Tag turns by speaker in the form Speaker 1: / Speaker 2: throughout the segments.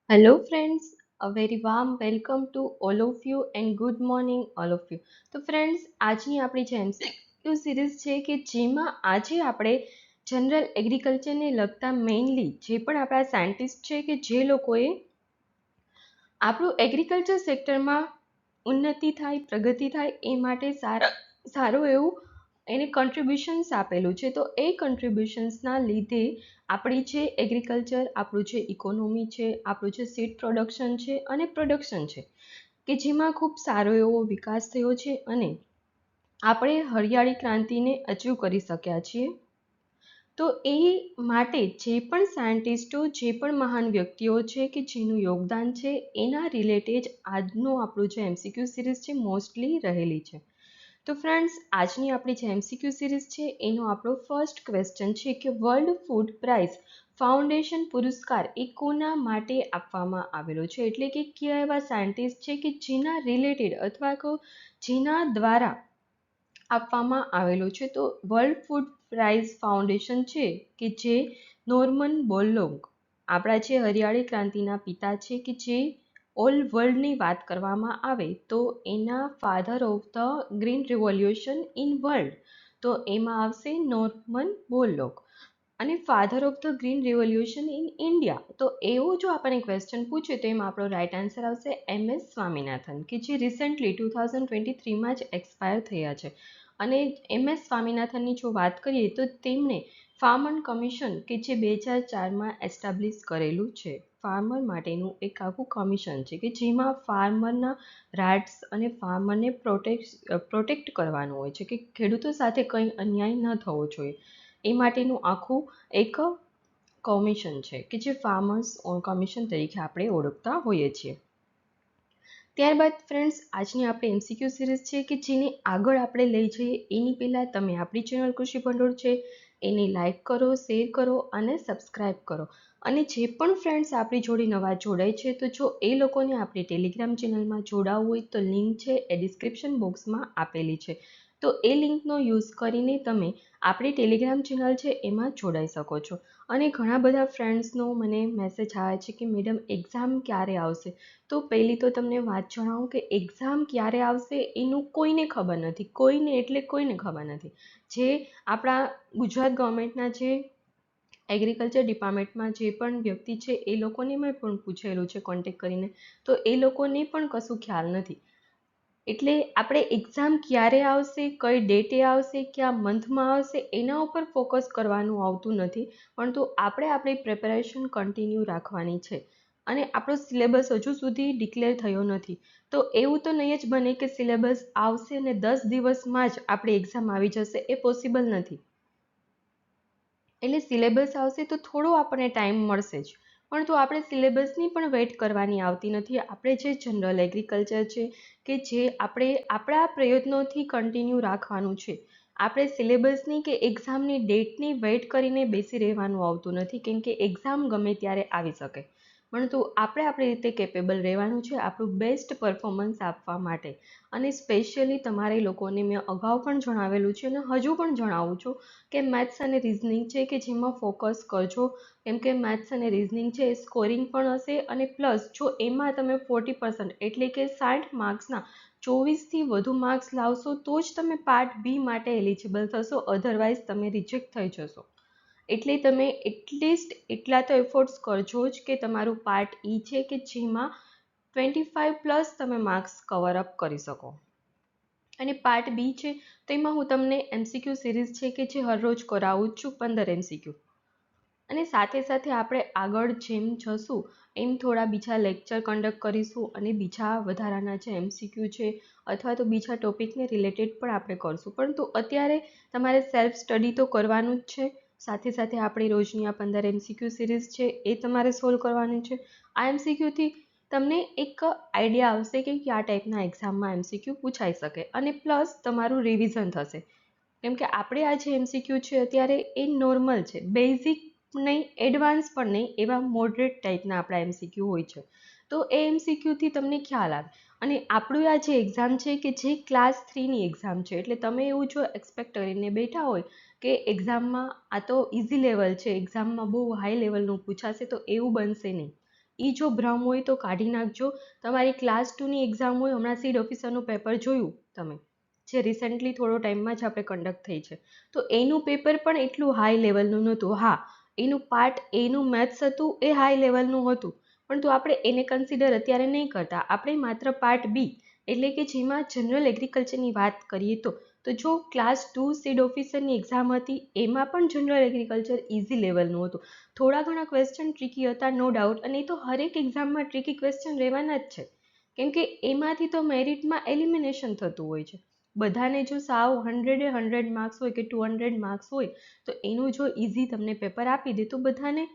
Speaker 1: Hello, friends. A very warm welcome to all of you and good morning, all of you. તો friends આજની આપણી જે MCQ series છે કે જેમાં આજે આપણે જનરલ એગ્રીકલ્ચરને લગતા મેઇનલી જે પણ આપણા સાયન્ટિસ્ટ છે કે જે લોકોએ આપણું એગ્રીકલ્ચર સેક્ટરમાં ઉન્નતિ થાય પ્રગતિ થાય એ માટે સારું એવું એને કન્ટ્રીબ્યુશન્સ આપેલું છે. તો એ કન્ટ્રીબ્યુશન્સના લીધે આપણી જે એગ્રીકલ્ચર, આપણું જે ઇકોનોમી છે, આપણું જે સીડ પ્રોડક્શન છે અને પ્રોડક્શન છે કે જેમાં ખૂબ સારો એવો વિકાસ થયો છે અને આપણે હરિયાળી ક્રાંતિને અચીવ કરી શક્યા છીએ. તો એ માટે જે પણ સાયન્ટિસ્ટો, જે પણ મહાન વ્યક્તિઓ છે કે જેનું યોગદાન છે એના રિલેટેડ આજનો આપણું જે એમસીક્યુ સિરીઝ છે મોસ્ટલી રહેલી છે. તો ફ્રેન્ડ્સ આજની આપણી જે એમસીક્યુ સિરીઝ છે એનો આપણો ફર્સ્ટ ક્વેશ્ચન છે કે વર્લ્ડ ફૂડ પ્રાઇઝ ફાઉન્ડેશન પુરસ્કાર એ કોના માટે આપવામાં આવેલો છે, એટલે કે કયા એવા સાયન્ટિસ્ટ છે કે જેના રિલેટેડ અથવા તો જેના દ્વારા આપવામાં આવેલો છે. તો વર્લ્ડ ફૂડ પ્રાઇઝ ફાઉન્ડેશન છે કે જે નોર્મન બોરલોગ આપણા જે હરિયાળી ક્રાંતિના પિતા છે કે જે ઓલ વર્લ્ડની વાત કરવામાં આવે તો એના father of the green revolution in world, તો એમાં આવશે નોર્મન બોરલોગ. અને father of the green revolution in India, તો એવો જો આપણને ક્વેશ્ચન પૂછે તો એમાં આપણો રાઇટ આન્સર આવશે MS સ્વામિનાથન, કે જે રિસેન્ટલી 2023માં જ એક્સપાયર થયા છે. અને MS સ્વામિનાથનની જો વાત કરીએ તો તેમણે ફાર્મર કમિશન કે જે 2004માં એસ્ટાબ્લિશ કરેલું છે. ફાર્મર માટેનું એક આખું કમિશન છે કે જેમાં ફાર્મરના રાઇટ્સ અને ફાર્મરને પ્રોટેક્ટ કરવાનું હોય છે કે ખેડૂતો સાથે કંઈ અન્યાય ન થવો જોઈએ એ માટેનું આખું એક કમિશન છે કે જે ફાર્મર્સ કમિશન તરીકે આપણે ઓળખતા હોઈએ છીએ. ત્યારબાદ ફ્રેન્ડ્સ આજની આપણી એમસીક્યુ સિરીઝ છે કે જેને આગળ આપણે લઈ જઈએ એની પહેલાં તમે આપણી ચેનલ કૃષિ ભંડોળ છે એને લાઇક કરો, શેર કરો અને સબસ્ક્રાઈબ કરો. અને જે પણ ફ્રેન્ડ્સ આપણી જોડે નવા જોડાય છે તો જો એ લોકોને આપણી ટેલિગ્રામ ચેનલમાં જોડાવવું હોય તો લિંક છે એ ડિસ્ક્રિપ્શન બોક્સમાં આપેલી છે. તો એ લિંકનો યુઝ કરીને તમે આપણી ટેલિગ્રામ ચેનલ છે એમાં જોડાઈ શકો છો. અને ઘણા બધા ફ્રેન્ડ્સનો મને મેસેજ આવે છે કે મેડમ એક્ઝામ ક્યારે આવશે. તો પહેલી તો તમને વાત જણાવું કે એક્ઝામ ક્યારે આવશે એનું કોઈને ખબર નથી, કોઈને એટલે કોઈને ખબર નથી. જે આપણા ગુજરાત ગવર્મેન્ટના જે એગ્રીકલ્ચર ડિપાર્ટમેન્ટમાં જે પણ વ્યક્તિ છે એ લોકોને મેં પણ પૂછેલું છે કોન્ટેક્ટ કરીને, તો એ લોકોને પણ કશું ખ્યાલ નથી. એટલે આપણે એક્ઝામ ક્યારે આવશે, કઈ ડેટે આવશે, કયા મંથમાં આવશે એના ઉપર ફોકસ કરવાનું આવતું નથી, પરંતુ આપણે આપણી પ્રિપેરેશન કન્ટિન્યુ રાખવાની છે. અને આપણો સિલેબસ હજુ સુધી ડિક્લેર થયો નથી. તો એવું તો નહીં જ બને કે સિલેબસ આવશે અને 10 દિવસમાં જ આપણી એક્ઝામ આવી જશે, એ પોસિબલ નથી. એટલે સિલેબસ આવશે તો થોડો આપણને ટાઈમ મળશે જ, પરંતુ આપણે સિલેબસની પણ વેઇટ કરવાની આવતી નથી. આપણે જે જનરલ એગ્રીકલ્ચર છે કે જે આપણે આપણા પ્રયત્નોથી કન્ટિન્યુ રાખવાનું છે. આપણે સિલેબસની કે એક્ઝામની ડેટની વેઇટ કરીને બેસી રહેવાનું આવતું નથી, કેમ કે એક્ઝામ ગમે ત્યારે આવી શકે, પરંતુ આપણે આપણી રીતે કેપેબલ રહેવાનું છે આપણું બેસ્ટ પરફોર્મન્સ આપવા માટે. અને સ્પેશિયલી તમારે લોકોને મેં અગાઉ પણ જણાવેલું છે અને હજુ પણ જણાવું છું કે મેથ્સ અને રિઝનિંગ છે કે જેમાં ફોકસ કરજો, કેમ કે મેથ્સ અને રિઝનિંગ છે એ સ્કોરિંગ પણ હશે અને પ્લસ જો એમાં તમે 40% એટલે કે 60 માર્ક્સના 24થી વધુ માર્ક્સ લાવશો તો જ તમે પાર્ટ બી માટે એલિજિબલ થશો, અધરવાઇઝ તમે રિજેક્ટ થઈ જશો. એટલે તમે એટલીસ્ટ એટલા તો એફર્ટ્સ કરજો જ કે તમારું પાર્ટ ઈ છે કે જેમાં 25+ તમે માર્ક્સ કવર અપ કરી શકો. અને પાર્ટ બી છે તો એમાં હું તમને એમસીક્યુ સિરીઝ છે કે જે હરરોજ કરાવું જ છું 15 એમસીક્યુ. અને સાથે સાથે આપણે આગળ જેમ જશું એમ થોડા બીજા લેક્ચર કન્ડક્ટ કરીશું અને બીજા વધારાના જે એમસીક્યુ છે અથવા તો બીજા ટોપિકને રિલેટેડ પણ આપણે કરશું. પરંતુ અત્યારે તમારે સેલ્ફ સ્ટડી તો કરવાનું જ છે, સાથે સાથે આપણી રોજની આ 15 એમસીક્યુ સિરીઝ છે એ તમારે સોલ્વ કરવાની છે. આ એમસીક્યુથી તમને એક આઈડિયા આવશે કે કયા ટાઈપના એક્ઝામમાં એમસીક્યુ પૂછાઈ શકે અને પ્લસ તમારું રિવિઝન થશે. કેમ કે આપણે આ જે એમસીક્યુ છે અત્યારે એ નોર્મલ છે, બેઝિક નહીં, એડવાન્સ પણ નહીં, એવા મોડરેટ ટાઈપના આપણા એમસીક્યુ હોય છે. તો એ એમસીક્યુથી તમને ખ્યાલ આવે. અને આપણું આ જે એક્ઝામ છે કે જે ક્લાસ 3ની એક્ઝામ છે, એટલે તમે એવું જો એક્સપેક્ટ કરીને બેઠા હોય કે એક્ઝામમાં આ તો ઇઝી લેવલ છે, એક્ઝામમાં બહુ હાઈ લેવલનું પૂછાશે, તો એવું બનશે નહીં. એ જો ભ્રમ હોય તો કાઢી નાખજો. તમારી ક્લાસ 2ની એક્ઝામ હોય, હમણાં સીડ ઓફિસરનું પેપર જોયું તમે, જે રિસેન્ટલી થોડો ટાઈમમાં જ આપણે કન્ડક્ટ થઈ છે, તો એનું પેપર પણ એટલું હાઈ લેવલનું નહોતું. હા, એનું પાર્ટ એનું મેથ્સ હતું એ હાઈ લેવલનું હતું, પરંતુ આપણે એને કન્સિડર અત્યારે નહીં કરતા. આપણે માત્ર પાર્ટ બી એટલે કે જેમાં જનરલ એગ્રીકલ્ચરની વાત કરીએ તો જો ક્લાસ 2 સીડ ઓફિસરની એક્ઝામ હતી એમાં પણ જનરલ એગ્રીકલ્ચર ઇઝી લેવલનું હતું. થોડા ઘણા ક્વેશ્ચન ટ્રિકી હતા, નો ડાઉટ, અને એ તો હરેક એક્ઝામમાં ટ્રિકી ક્વેશ્ચન રહેવાના જ છે, કેમ કે એમાંથી તો મેરિટમાં એલિમિનેશન થતું હોય છે. બધાને જો સાવ 100 માર્ક્સ હોય કે 200 માર્ક્સ હોય તો એનું જો ઇઝી તમને પેપર આપી દે તો બધાને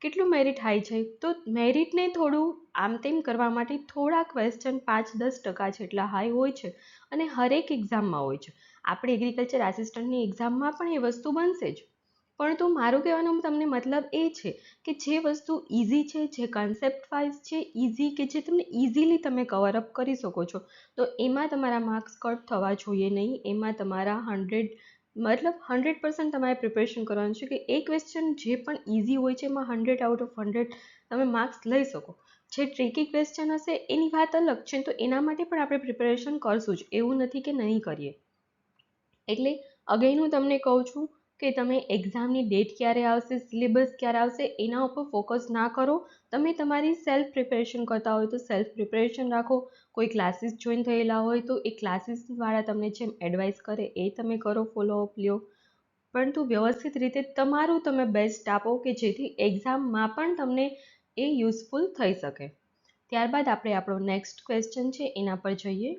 Speaker 1: કેટલું મેરિટ હાઈ છે. તો મેરિટને થોડું આમ તેમ કરવા માટે થોડા ક્વેશ્ચન 5-10% જેટલા હાઈ હોય છે, અને હરેક એક્ઝામમાં હોય છે. આપણે એગ્રીકલ્ચર આસિસ્ટન્ટની એક્ઝામમાં પણ એ વસ્તુ બનશે જ. પણ તો મારું કહેવાનો તમને મતલબ એ છે કે જે વસ્તુ ઇઝી છે, જે કન્સેપ્ટ વાઇઝ છે ઇઝી, કે જે તમને ઇઝીલી તમે કવર અપ કરી શકો છો, તો એમાં તમારા માર્ક્સ કટ થવા જોઈએ નહીં. એમાં તમારા 100% તમારે પ્રિપરેશન કરવાનું છે કે એ ક્વેશ્ચન જે પણ ઇઝી હોય છે એમાં 100 આઉટ ઓફ 100 તમે માર્ક્સ લઈ શકો. જે ટ્રિકી ક્વેશ્ચન હશે એની વાત અલગ છે, તો એના માટે પણ આપણે પ્રિપરેશન કરશું જ, એવું નથી કે નહીં કરીએ. એટલે અગેન હું તમને કહું છું કે તમે એક્ઝામની ડેટ ક્યારે આવશે, સિલેબસ ક્યારે આવશે, એના ઉપર ફોકસ ના કરો. તમે તમારી સેલ્ફ પ્રિપેરેશન કરતા હોય તો સેલ્ફ પ્રિપેરેશન રાખો. કોઈ ક્લાસીસ જોઈન થયેલા હોય તો એ ક્લાસીસવાળા તમને જેમ એડવાઇસ કરે એ તમે કરો, ફોલોઅપ લ્યો, પરંતુ વ્યવસ્થિત રીતે તમારું તમે બેસ્ટ આપો કે જેથી એક્ઝામમાં પણ તમને એ યુઝફુલ થઈ શકે. ત્યારબાદ આપણે આપણો નેક્સ્ટ ક્વેશ્ચન છે એના પર જઈએ.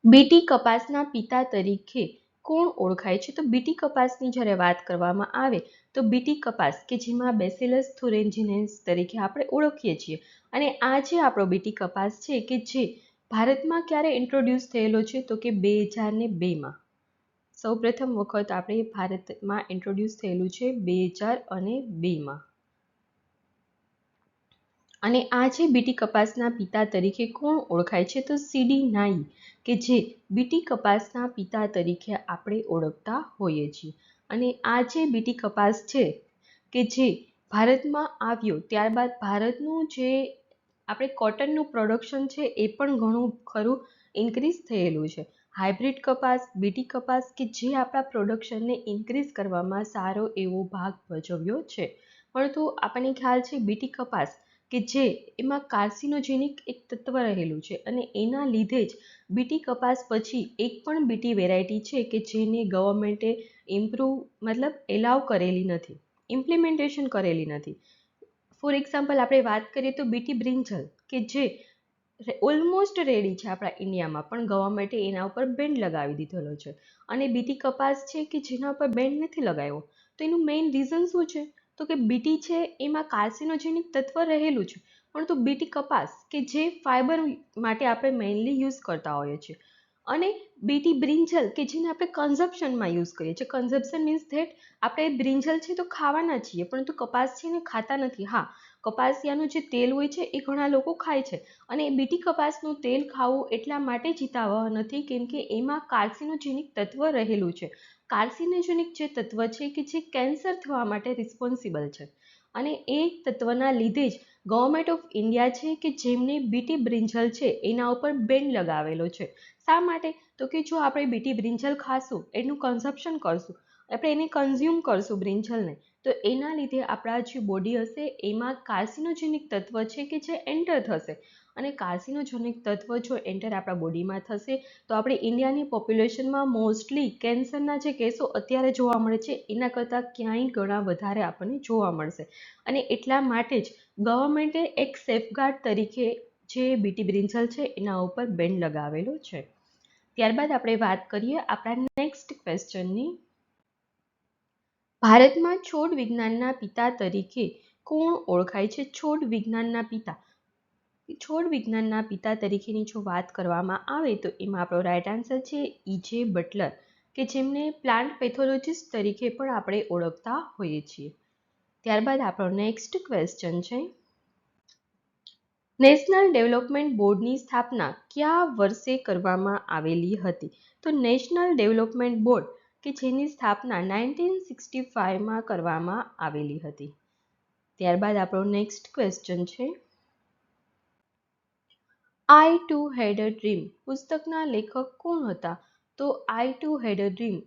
Speaker 1: બીટી કપાસના પિતા તરીકે કોણ ઓળખાય છે? તો બીટી કપાસની જ્યારે વાત કરવામાં આવે તો બીટી કપાસ કે જેમાં બેસિલસ થુરિન્જીનેન્સ તરીકે આપણે ઓળખીએ છીએ, અને આ જે આપણો બીટી કપાસ છે કે જે ભારતમાં ક્યારે ઇન્ટ્રોડ્યુસ થયેલો છે તો કે 2002માં. સૌપ્રથમ વખત આપણે ભારતમાં ઇન્ટ્રોડ્યુસ થયેલું છે 2002માં. અને આ જે બીટી કપાસના પિતા તરીકે કોણ ઓળખાય છે? તો સીડી નાઈ, કે જે બીટી કપાસના પિતા તરીકે આપણે ઓળખતા હોઈએ છીએ. અને આ જે બીટી કપાસ છે કે જે ભારતમાં આવ્યો ત્યારબાદ ભારતનું જે આપણે કોટનનું પ્રોડક્શન છે એ પણ ઘણું ખરું ઇન્ક્રીઝ થયેલું છે. હાઇબ્રિડ કપાસ, બીટી કપાસ કે જે આપણા પ્રોડક્શનને ઇન્ક્રીઝ કરવામાં સારો એવો ભાગ ભજવ્યો છે. પરંતુ આપણને ખ્યાલ છે બીટી કપાસ કે જે એમાં કાર્સિનોજેનિક એક તત્વ રહેલું છે, અને એના લીધે જ બીટી કપાસ પછી એક પણ બીટી વેરાયટી છે કે જેને ગવર્મેન્ટે એલાવ કરેલી નથી, ઇમ્પ્લિમેન્ટેશન કરેલી નથી. ફોર એક્ઝામ્પલ આપણે વાત કરીએ તો બીટી બ્રિંજલ કે જે ઓલમોસ્ટ રેડી છે આપણા ઇન્ડિયામાં, પણ ગવર્મેન્ટે એના ઉપર બેન લગાવી દીધેલો છે. અને બીટી કપાસ છે કે જેના ઉપર બેન નથી લગાવ્યો, તો એનું મેઇન રીઝન શું છે? તો કે બીટી છે એમાં કાર્સિનોજેનિક તત્વ રહેલું છે, પરંતુ બીટી કપાસ કે જે ફાઇબર માટે આપણે મેઇનલી યુઝ કરતા હોઈએ છીએ, અને બીટી બ્રિંજલ કે જેને આપણે કન્ઝપ્શનમાં યુઝ કરીએ છીએ. કન્ઝપ્શન મીન્સ ધેટ આપણે બ્રિંજલ છે તો ખાવાના છીએ, પરંતુ કપાસ છે ને ખાતા નથી. હા, કપાસિયાનું જે તેલ હોય છે એ ઘણા લોકો ખાય છે, અને બીટી કપાસનું તેલ ખાવું એટલા માટે જ હિતાવહ નથી કેમ કે એમાં કાર્સિનોજેનિક તત્વ રહેલું છે. કાર્સિનોજેનિક જે તત્વ છે કે જે કેન્સર થવા માટે રિસ્પોન્સિબલ છે, અને એ તત્વના લીધે જ ગવર્મેન્ટ ઓફ ઇન્ડિયા છે કે જેમને બીટી બ્રિંજલ છે એના ઉપર બેન લગાવેલો છે. શા માટે? તો કે જો આપણે બીટી બ્રિંજલ ખાશું, એનું કન્ઝપ્શન કરશું, આપણે એને કન્ઝ્યુમ કરશું બ્રિંજલને, તો એના લીધે આપણા જે બોડી હશે એમાં કાર્સિનોજેનિક તત્વ છે કે જે એન્ટર થશે, અને કાર્સિનોજેનિક તત્વ જો એન્ટર આપણા બોડીમાં થશે તો આપણે ઇન્ડિયાની પોપ્યુલેશનમાં મોસ્ટલી કેન્સરના જે કેસો અત્યારે જોવા મળે છે એના કરતાં ક્યાંય ઘણા વધારે આપણને જોવા મળશે. અને એટલા માટે જ ગવર્મેન્ટે એક સેફગાર્ડ તરીકે જે બીટી બ્રિંજલ છે એના ઉપર બેન લગાવેલો છે. ત્યારબાદ આપણે વાત કરીએ આપણા નેક્સ્ટ ક્વેશ્ચનની. ભારતમાં છોડ વિજ્ઞાનના પિતા તરીકે કોણ ઓળખાય છે? છોડ વિજ્ઞાનના પિતા. છોડ વિજ્ઞાનના પિતા તરીકેની જો વાત કરવામાં આવે તો એમાં આપણો રાઇટ આન્સર છે E.J. બટલર, કે જેમને પ્લાન્ટ પેથોલોજીસ્ટ તરીકે પણ આપણે ઓળખતા હોઈએ છીએ. ત્યારબાદ આપણો નેક્સ્ટ ક્વેશ્ચન છે. નેશનલ ડેવલપમેન્ટ બોર્ડની સ્થાપના કયા વર્ષે કરવામાં આવેલી હતી? તો નેશનલ ડેવલપમેન્ટ બોર્ડ કે જેની સ્થાપના 1965માં કરવામાં આવેલી હતી. ત્યારબાદ આપણો નેક્સ્ટ ક્વેશ્ચન છે, આઈ ટુ હેડ અ ડ્રીમ પુસ્તકના લેખક કોણ હતા? તો આઈ ટુ હેડ અ ડ્રીમ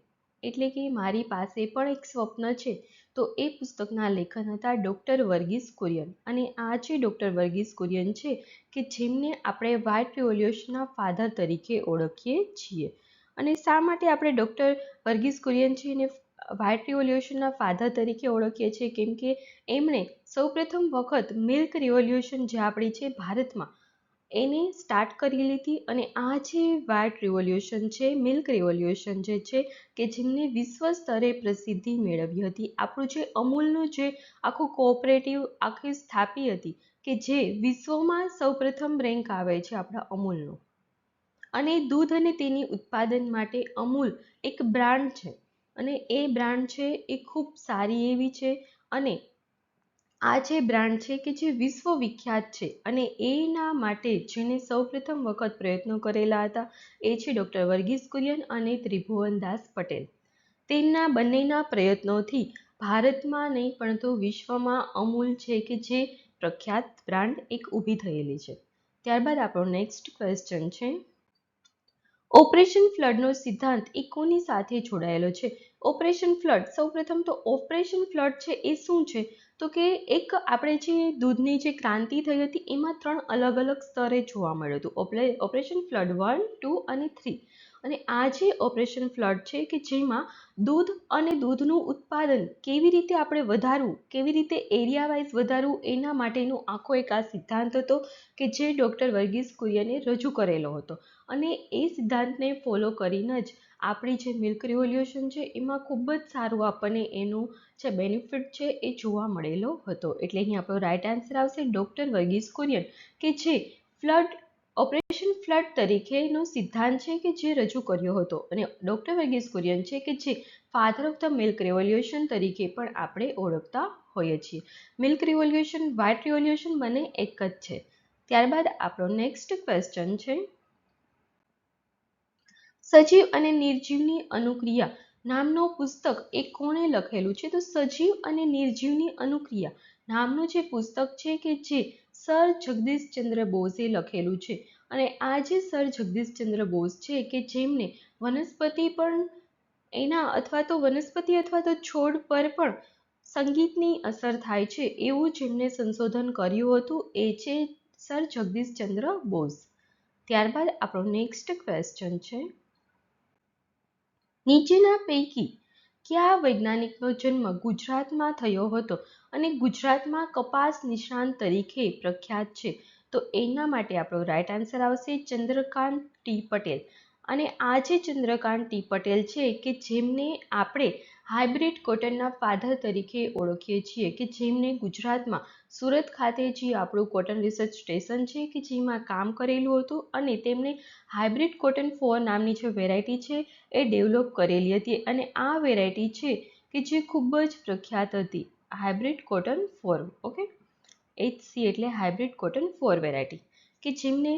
Speaker 1: એટલે કે મારી પાસે પણ એક સ્વપ્ન છે. તો એ પુસ્તકના લેખક હતા ડૉક્ટર વર્ગીસ કુરિયન. અને આ જે ડૉક્ટર વર્ગીસ કુરિયન છે કે જેમને આપણે વ્હાઇટ રિવોલ્યુશનના ફાધર તરીકે ઓળખીએ છીએ. અને શા માટે આપણે ડૉક્ટર વર્ગીસ કુરિયન છે એને વ્હાઇટ રિવોલ્યુશનના ફાધર તરીકે ઓળખીએ છીએ? કેમ કે એમણે સૌપ્રથમ વખત મિલ્ક રિવોલ્યુશન જે આપણી છે ભારતમાં એને સ્ટાર્ટ કરેલી હતી. અને આ જે વ્હાઇટ રિવોલ્યુશન છે, મિલ્ક રિવોલ્યુશન જે છે કે જેમને વિશ્વ સ્તરે પ્રસિદ્ધિ મેળવી હતી. આપણું જે અમૂલનું જે આખું કોઓપરેટિવ આખી સ્થાપી હતી કે જે વિશ્વમાં સૌપ્રથમ રેન્ક આવે છે આપણા અમૂલનો. અને દૂધ અને તેની ઉત્પાદન માટે અમૂલ એક બ્રાન્ડ છે અને એ બ્રાન્ડ છે એ ખૂબ સારી એવી છે. અને આ જે બ્રાન્ડ છે કે જે વિશ્વ વિખ્યાત છે અને એના માટે જેને સૌપ્રથમ વખત પ્રયત્નો કરેલા હતા એ છે ડૉક્ટર વર્ગીસ કુરિયન અને ત્રિભુવનદાસ પટેલ. તેમના બંનેના પ્રયત્નોથી ભારતમાં નહીં પરંતુ વિશ્વમાં અમૂલ છે કે જે પ્રખ્યાત બ્રાન્ડ એક ઊભી થયેલી છે. ત્યારબાદ આપણો નેક્સ્ટ ક્વેશ્ચન છે, ઓપરેશન ફ્લડનો સિદ્ધાંત એ કોની સાથે જોડાયેલો છે? ઓપરેશન ફ્લડ, સૌપ્રથમ તો ઓપરેશન ફ્લડ છે એ શું છે? તો કે એક આપણે જે દૂધની જે ક્રાંતિ થઈ હતી એમાં 3 અલગ અલગ સ્તરે જોવા મળ્યું હતું. ઓપરેશન ફ્લડ 1, 2 અને 3. અને આ જે ઓપરેશન ફ્લડ છે કે જેમાં દૂધ અને દૂધનું ઉત્પાદન કેવી રીતે આપણે વધારવું, કેવી રીતે એરિયા વાઇઝ વધારવું એના માટેનો આખો એક આ સિદ્ધાંત હતો કે જે ડૉક્ટર વર્ગીસ કુરિયને રજૂ કરેલો હતો. અને એ સિદ્ધાંતને ફોલો કરીને જ આપણી જે મિલ્ક રિવોલ્યુશન છે એમાં ખૂબ જ સારું આપણને એનું જે બેનિફિટ છે એ જોવા મળેલો હતો. એટલે અહીં આપણો રાઇટ આન્સર આવશે ડૉક્ટર વર્ગીસ કુરિયન કે જે ઓપરેશન ફ્લડ તરીકેનો સિદ્ધાંત છે કે જે રજૂ કર્યો હતો. અને ડૉક્ટર વર્ગીસ કુરિયન છે કે જે father of the milk revolution તરીકે પણ આપણે ઓળખતા હોઈએ છીએ. મિલ્ક રિવોલ્યુશન, વ્હાઇટ રિવોલ્યુશન બંને એક જ છે. ત્યારબાદ આપણો નેક્સ્ટ ક્વેશ્ચન છે, સજીવ અને નિર્જીવની અનુક્રિયા નામનું પુસ્તક એ કોણે લખેલું છે? તો સજીવ અને નિર્જીવની અનુક્રિયા નામનું જે પુસ્તક છે કે જે સર જગદીશચંદ્ર બોઝે લખેલું છે. અને આ જે સર જગદીશચંદ્ર બોઝ છે કે જેમને વનસ્પતિ પણ એના અથવા તો છોડ પર પણ સંગીતની અસર થાય છે એવું જેમને સંશોધન કર્યું હતું એ છે સર જગદીશચંદ્ર બોઝ. ત્યારબાદ આપણો નેક્સ્ટ ક્વેશ્ચન છે, નીચેના પૈકી કયા વૈજ્ઞાનિકનો જન્મ ગુજરાતમાં થયો હતો અને ગુજરાતમાં કપાસ નિષ્ણાંત તરીકે પ્રખ્યાત છે? તો એના માટે આપણો રાઇટ આન્સર આવશે ચંદ્રકાંત ટી પટેલ. અને આ જે ચંદ્રકાંત ટી પટેલ છે કે જેમને આપણે હાઇબ્રિડ કોટનના ફાધર તરીકે ઓળખીએ છીએ કે જેમને ગુજરાતમાં સુરત ખાતે જે આપણું કોટન રિસર્ચ સ્ટેશન છે કે જેમાં કામ કરેલું હતું અને તેમણે હાઇબ્રિડ કોટન 4 નામની જે વેરાયટી છે એ ડેવલપ કરેલી હતી. અને આ વેરાયટી છે કે જે ખૂબ જ પ્રખ્યાત હતી, હાઇબ્રિડ કોટન 4. ઓકે, HC એટલે હાઇબ્રિડ કોટન 4 વેરાયટી કે જેમને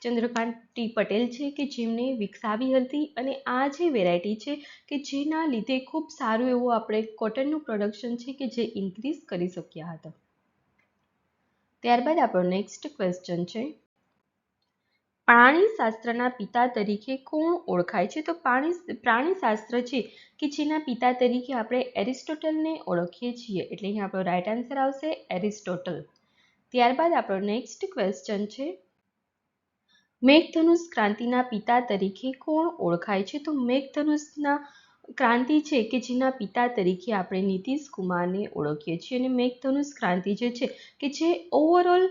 Speaker 1: ચંદ્રકાંત ટી પટેલ છે કે જેમને વિકસાવી હતી. અને આ જે વેરાયટી છે કે જેના લીધે ખૂબ સારું એવું આપણે કોટનનું પ્રોડક્શન છે કે જે ઇન્ક્રીઝ કરી શક્યા હતા. ત્યારબાદ આપણો નેક્સ્ટ ક્વેશ્ચન છે, પ્રાણીશાસ્ત્રના પિતા તરીકે કોણ ઓળખાય છે? તો પ્રાણીશાસ્ત્ર છે કે જેના પિતા તરીકે આપણે એરિસ્ટોટલને ઓળખીએ છીએ. એટલે અહીં આપણો રાઇટ આન્સર આવશે એરિસ્ટોટલ. ત્યારબાદ આપણો નેક્સ્ટ ક્વેશ્ચન છે, મેઘધનુષ ક્રાંતિના પિતા તરીકે કોણ ઓળખાય છે? તો મેઘધનુષના ક્રાંતિ છે કે જેના પિતા તરીકે આપણે નીતિશ કુમારને ઓળખીએ છીએ. અને મેઘધનુષ ક્રાંતિ જે છે કે જે ઓવરઓલ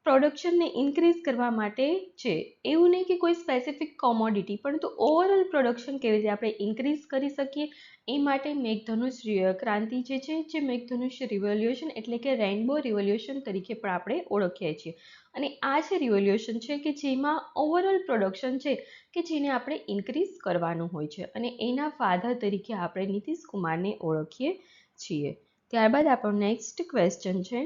Speaker 1: પ્રોડક્શનને ઇન્ક્રીઝ કરવા માટે છે. એવું નહીં કે કોઈ સ્પેસિફિક કોમોડિટી, પરંતુ ઓવરઓલ પ્રોડક્શન કેવી રીતે આપણે ઇન્ક્રીઝ કરી શકીએ એ માટે મેઘધનુષ ક્રાંતિ જે છે જે મેઘધનુષ રિવોલ્યુશન એટલે કે રેઇનબો રિવોલ્યુશન તરીકે પણ આપણે ઓળખીએ છીએ. અને આ જે રિવોલ્યુશન છે કે જેમાં ઓવરઓલ પ્રોડક્શન છે કે જેને આપણે ઇન્ક્રીઝ કરવાનું હોય છે. અને એના ફાધર તરીકે આપણે નીતિશ કુમારને ઓળખીએ છીએ. ત્યારબાદ આપણો નેક્સ્ટ ક્વેશ્ચન છે,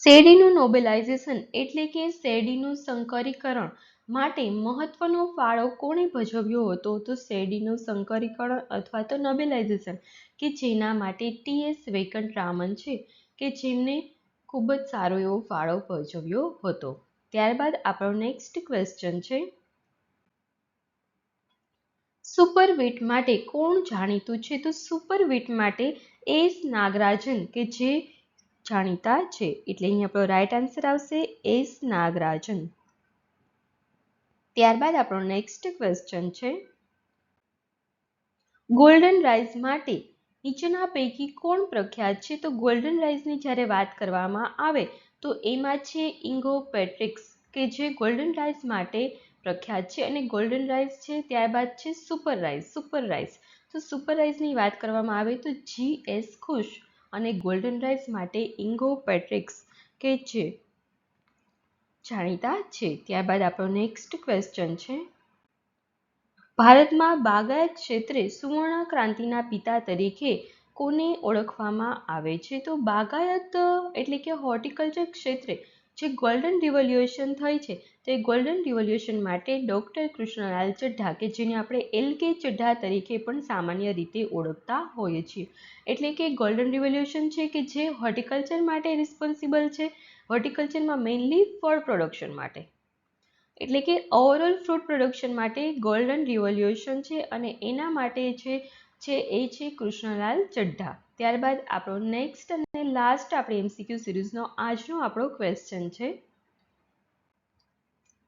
Speaker 1: શેરડીનું નોબેલાઇઝેશન એટલે કે શેરડીનું સંકરીકરણ માટે મહત્વનો ફાળો કોણે ભજવ્યો હતો? તો શેરડીનું સંકરીકરણ અથવા તો નોબેલાઇઝેશન કે જેના માટે TS વેંકટરામન છે કે જેમને ખૂબ જ સારો એવો ફાળો ભજવ્યો હતો. ત્યારબાદ આપણો નેક્સ્ટ ક્વેશ્ચન છે, સુપરવીટ માટે કોણ જાણીતું છે? તો સુપરવીટ માટે એસ નાગરાજન કે જે જાણીતા છે. એટલે અહીં આપણો રાઈટ આન્સર આવશે એસ નાગરાજન. ત્યારબાદ આપણો નેક્સ્ટ ક્વેશ્ચન છે, ગોલ્ડન રાઇઝ માટે નીચેના પૈકી કોણ પ્રખ્યાત છે? તો ગોલ્ડન રાઇઝની જ્યારે વાત કરવામાં આવે તો એમાં છે ઇંગો પેટ્રિક્સ કે જે ગોલ્ડન રાઇઝ માટે પ્રખ્યાત છે. અને ગોલ્ડન રાઇઝ છે, ત્યારબાદ છે સુપર રાઇઝ. તો સુપર રાઇઝની વાત કરવામાં આવે તો GS ખુશ અને ગોલ્ડન રાઇઝ માટે ઇંગો પેટ્રિક્સ કે જે જાણીતા છે. ત્યારબાદ આપણો નેક્સ્ટ ક્વેશ્ચન છે, ભારતમાં બાગાયત ક્ષેત્રે સુવર્ણ ક્રાંતિના પિતા તરીકે કોને ઓળખવામાં આવે છે? તો બાગાયત એટલે કે હોર્ટિકલ્ચર ક્ષેત્રે જે ગોલ્ડન રિવોલ્યુશન થઈ છે તે ગોલ્ડન રિવોલ્યુશન માટે ડૉક્ટર કૃષ્ણલાલ ચઢ્ઢા કે જેને આપણે LK ચઢ્ઢા તરીકે પણ સામાન્ય રીતે ઓળખતા હોઈએ છીએ. એટલે કે ગોલ્ડન રિવોલ્યુશન છે કે જે હોર્ટિકલ્ચર માટે રિસ્પોન્સિબલ છે, હોર્ટિકલ્ચરમાં મેઇનલી ફળ પ્રોડક્શન માટે, એટલે કે ઓવરઓલ ફ્રૂટ પ્રોડક્શન માટે ગોલ્ડન રિવોલ્યુશન છે અને એના માટે એ છે કૃષ્ણલાલ ચઢ્ઢા. ત્યારબાદ આપણો નેક્સ્ટ અને લાસ્ટ આપણી MCQ સિરીઝનો આજનો આપણો ક્વેશ્ચન છે,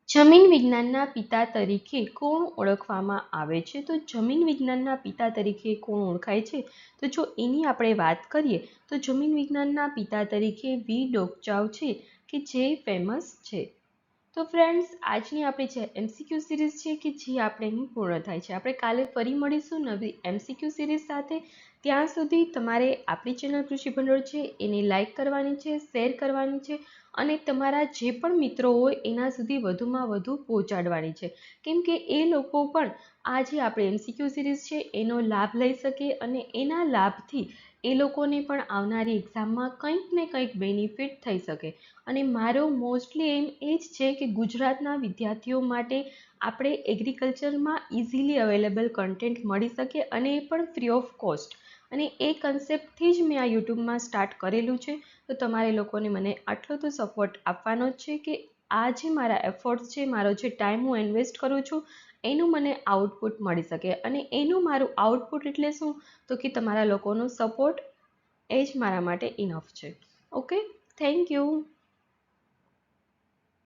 Speaker 1: જમીન વિજ્ઞાનના પિતા તરીકે કોણ ઓળખવામાં આવે છે? તો જમીન વિજ્ઞાનના પિતા તરીકે કોણ ઓળખાય છે? તો જો એની આપણે વાત કરીએ તો જમીન વિજ્ઞાનના પિતા તરીકે વી ડોકચાવ છે કે જે ફેમસ છે. તો ફ્રેન્ડ્સ, આજની આપણી જે MCQ સિરીઝ છે કે જે આપણે અહીં પૂર્ણ થાય છે. આપણે કાલે ફરી મળીશું નવી MCQ સિરીઝ સાથે. ત્યાં સુધી તમારે આપણી ચેનલ કૃષિ ભંડોળ છે એને લાઇક કરવાની છે, શેર કરવાની છે અને તમારા જે પણ મિત્રો હોય એના સુધી વધુમાં વધુ પહોંચાડવાની છે, કેમ કે એ લોકો પણ આ જે આપણી MCQ સિરીઝ છે એનો લાભ લઈ શકે અને એના લાભથી એ લોકોને પણ આવનારી એક્ઝામમાં કંઈક ને કંઈક બેનિફિટ થઈ શકે. અને મારો મોસ્ટલી એમ એ જ છે કે ગુજરાતના વિદ્યાર્થીઓ માટે આપણે એગ્રીકલ્ચરમાં ઇઝીલી અવેલેબલ કન્ટેન્ટ મળી શકે અને એ પણ ફ્રી ઓફ કોસ્ટ. અને એ કન્સેપ્ટથી જ મેં આ યુટ્યુબમાં સ્ટાર્ટ કરેલું છે. તો તમારે લોકોને મને આટલો તો સપોર્ટ આપવાનો જ છે કે આ જે મારા એફર્ટ્સ છે, મારો જે ટાઈમ હું ઇન્વેસ્ટ કરું છું એનું મને આઉટપુટ મળી શકે. અને એનું મારું આઉટપુટ એટલે શું? તો કે તમારા લોકોનો સપોર્ટ એ જ મારા માટે ઇનફ છે. Okay, thank you.